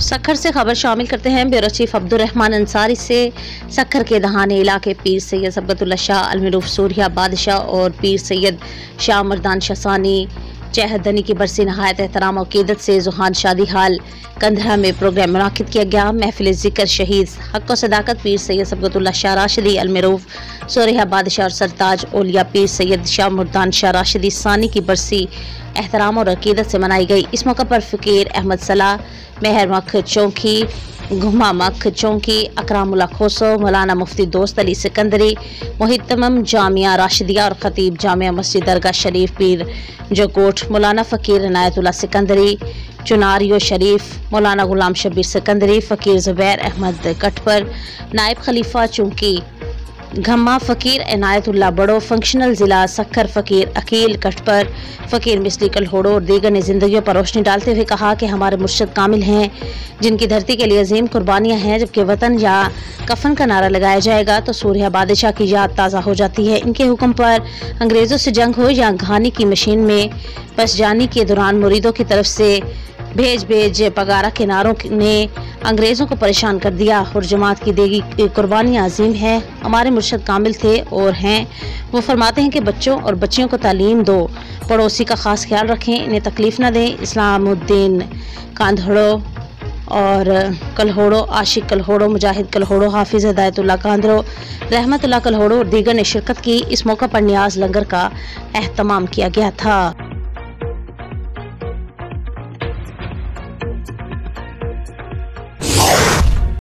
सखर से खबर शामिल करते हैं। ब्यूरो चीफ अब्दुर्रहमान अंसारी से सखर के दहाने इलाके पीर सैयद सबकतुल्लाह शाह अलमरूफ सूरिया बादशाह और पीर सैयद शाह मर्दान शसानी चहदनी की बरसी नहायत एहतराम और क़ीदत से जुहान शादी हाल कंधरा में प्रोग्राम मुनाकिद किया गया। महफिल ज़िक्र शहीद हक़ व सदाकत पीर सैयद सबकतुल्लाह शाह राशिदी अलमरूफ सूरिया बादशाह और सरताज ओलिया पीर सैयद शाह मर्दान शाह राशिदी सानी की बरसी एहतराम और अकीदत से मनाई गई। इस मौका पर फ़कीर अहमद सलाह, मेहर मख चौंकी, घुमा मख चौंकी, अकरामुल्लाह खोसो, मौलाना मुफ्ती दोस्त अली सिकंदरी, मोहितमम जामिया राशिदिया और खतीब जामिया मस्जिद दरगाह शरीफ पीर जोकोट, मौलाना फ़कीर इनायतुल्लाह सिकंदरी चुनारियो शरीफ, मौलाना गुलाम शबीर सिकंदरी, फ़कीर ज़ुबैर अहमद कटपर, नायब खलीफा चौंकी घम्मा, फ़कीर इनायतुल्लाह बड़ो, फंक्शनल ज़िला सखर फ़कीर अकील कटपर, फ़कीर मिसली कलहोड़ो और दीगर ने ज़िंदगियों पर रोशनी डालते हुए कहा कि हमारे मुर्शद कामिल हैं जिनकी धरती के लिए अजीम कुर्बानियाँ हैं। जबकि वतन या कफन का नारा लगाया जाएगा तो सूरिया बादशाह की याद ताज़ा हो जाती है। इनके हुक्म पर अंग्रेज़ों से जंग हो या घानी की मशीन में बस जानी के दौरान मुरीदों की तरफ से भेज पगारा किनारों ने अंग्रेज़ों को परेशान कर दिया और जमात की देगी कुर्बानियाँ अजीम है। हमारे मुर्शद कामिल थे और हैं। वो फरमाते हैं कि बच्चों और बच्चियों को तालीम दो, पड़ोसी का ख़ास ख्याल रखें, इन्हें तकलीफ़ न दें। इस्लामुद्दीन कांधड़ो और कलहोड़ो, आशिक कलहोड़ो, मुजाहिद कलहोड़ो, हाफिज़ हिदायतुल्लाह कांधड़ो, रहमतुल्लाह कलहोड़ो और दीगर ने शिरकत की। इस मौका पर नियाज लंगर का एहतमाम किया गया था।